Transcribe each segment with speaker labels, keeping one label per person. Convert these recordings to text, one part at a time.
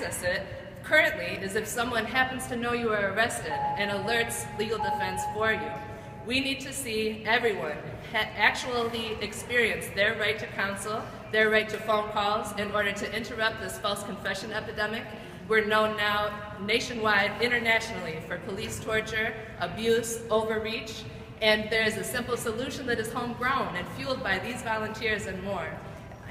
Speaker 1: access it currently is if someone happens to know you are arrested and alerts legal defense for you. We need to see everyone actually experience their right to counsel, their right to phone calls in order to interrupt this false confession epidemic. We're known now nationwide, internationally, for police torture, abuse, overreach, and there is a simple solution that is homegrown and fueled by these volunteers and more.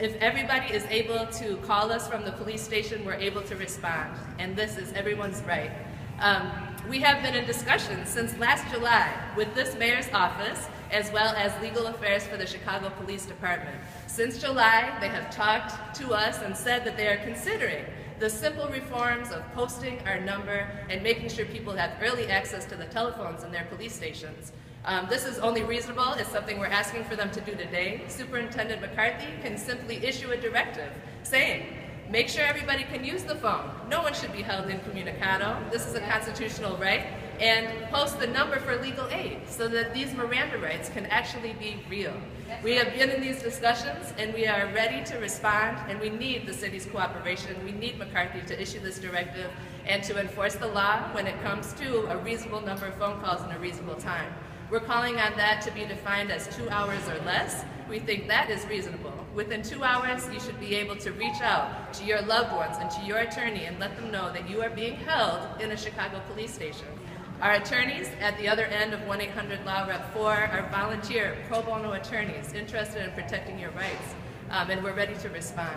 Speaker 1: If everybody is able to call us from the police station, we're able to respond, and this is everyone's right. We have been in discussions since last July with this mayor's office, as well as legal affairs for the Chicago Police Department. Since July, they have talked to us and said that they are considering the simple reforms of posting our number and making sure people have early access to the telephones in their police stations. This is only reasonable. It's something we're asking for them to do today. Superintendent McCarthy can simply issue a directive saying, make sure everybody can use the phone. No one should be held incommunicado. This is a constitutional right. And post the number for legal aid so that these Miranda rights can actually be real. We have been in these discussions and we are ready to respond, and we need the city's cooperation. We need McCarthy to issue this directive and to enforce the law when it comes to a reasonable number of phone calls in a reasonable time. We're calling on that to be defined as 2 hours or less. We think that is reasonable. Within 2 hours, you should be able to reach out to your loved ones and to your attorney and let them know that you are being held in a Chicago police station. Our attorneys at the other end of 1-800-LAW-REP4 are volunteer pro bono attorneys interested in protecting your rights, and we're ready to respond.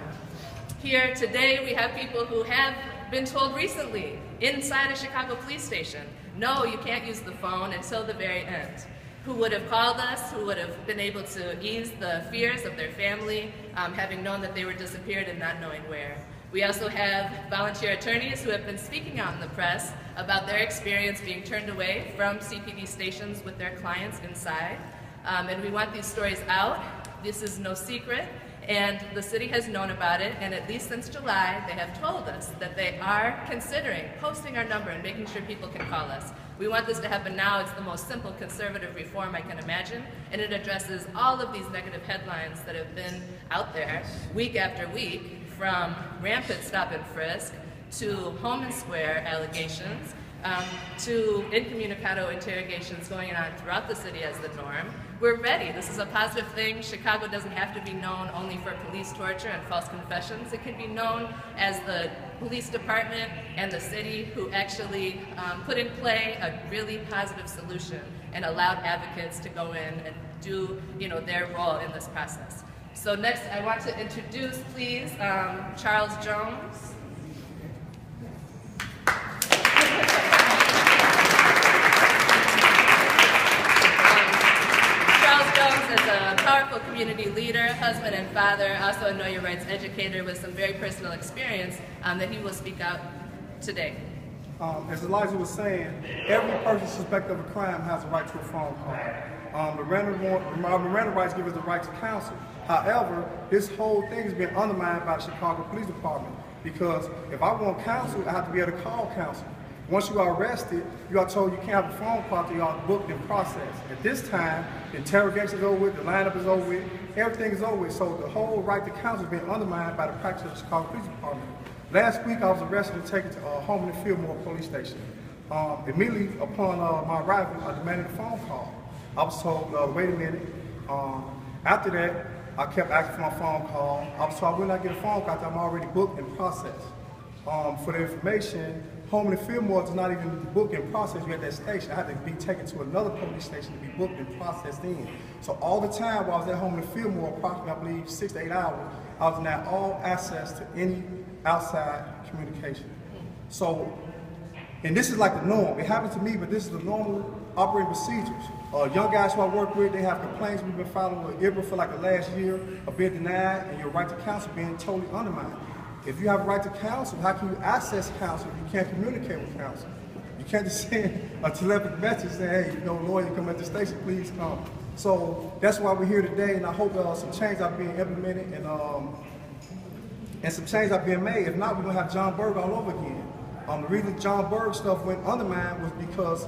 Speaker 1: Here today we have people who have been told recently inside a Chicago police station, no, you can't use the phone until the very end. Who would have called us, who would have been able to ease the fears of their family, having known that they were disappeared and not knowing where. We also have volunteer attorneys who have been speaking out in the press about their experience being turned away from CPD stations with their clients inside. And we want these stories out. This is no secret, and the city has known about it, and at least since July, they have told us that they are considering posting our number and making sure people can call us. We want this to happen now. It's the most simple conservative reform I can imagine, and it addresses all of these negative headlines that have been out there week after week, from rampant stop and frisk to home and square allegations, to incommunicado interrogations going on throughout the city as the norm. We're ready. This is a positive thing. Chicago doesn't have to be known only for police torture and false confessions. It can be known as the police department and the city who actually put in play a really positive solution and allowed advocates to go in and do their role in this process. So next I want to introduce, please, Charles Jones. Is a powerful community leader, husband and father, also a Know Your Rights educator with some very personal experience that he will speak out today.
Speaker 2: As Elijah was saying, every person suspected of a crime has a right to a phone call. Miranda rights give us the right to counsel. However, this whole thing has been undermined by the Chicago Police Department, because if I want counsel, I have to be able to call counsel. Once you are arrested, you are told you can't have a phone call till you are booked and processed. At this time, the interrogation is over with, the lineup is over with, everything is over with. So the whole right to counsel has been undermined by the practice of the Chicago Police Department. Last week, I was arrested and taken to Holman and Fillmore Police Station. Immediately upon my arrival, I demanded a phone call. I was told, wait a minute. After that, I kept asking for my phone call. I was told I will not get a phone call until I'm already booked and processed. For the information, Holman and Fillmore does not even book and process you at that station. I had to be taken to another police station to be booked and processed in. So all the time while I was at Holman and Fillmore, approximately, I believe, 6 to 8 hours, I was denied all access to any outside communication. So, and this is like the norm. It happened to me, but this is the normal operating procedures. Young guys who I work with, they have complaints we've been filing with IBRA for like the last year of being denied and your right to counsel being totally undermined. If you have a right to counsel, how can you access counsel if you can't communicate with counsel? You can't just send a telepathic message saying, hey, lawyer, come at the station, please come. So that's why we're here today, and I hope some changes are being implemented and some changes are being made. If not, we're gonna have John Berg all over again. The reason John Berg stuff went undermined was because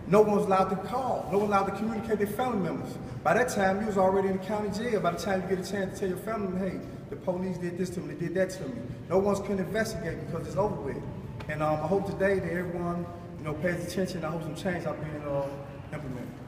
Speaker 2: no one was allowed to call, no one was allowed to communicate with their family members. By that time, you was already in the county jail. By the time you get a chance to tell your family, hey, the police did this to me, they did that to me. No one's can investigate because it's over with. And I hope today that everyone, pays attention. I hope some change are being implemented.